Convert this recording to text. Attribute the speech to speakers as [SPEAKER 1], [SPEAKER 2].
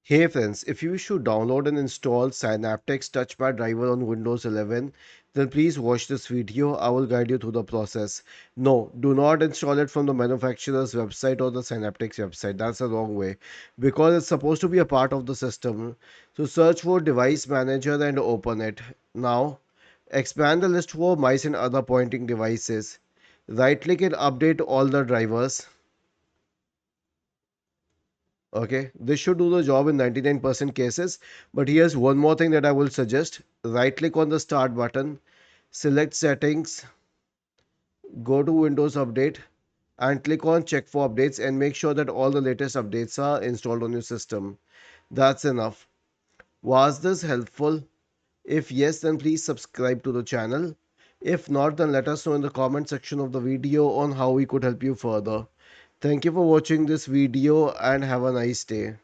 [SPEAKER 1] Hey friends, if you wish to download and install Synaptics Touchpad driver on Windows 11, then please watch this video. I will guide you through the process. No, do not install it from the manufacturer's website or the Synaptics website. That's the wrong way because it's supposed to be a part of the system. So search for Device Manager and open it. Now, expand the list for mice and other pointing devices. Right click and update all the drivers. Okay, this should do the job in 99% cases. But here's one more thing that I will suggest. Right click on the start button, select settings, go to Windows Update, and click on check for updates and make sure that all the latest updates are installed on your system. That's enough. Was this helpful? If yes, then please subscribe to the channel. If not, then let us know in the comment section of the video on how we could help you further. Thank you for watching this video and have a nice day.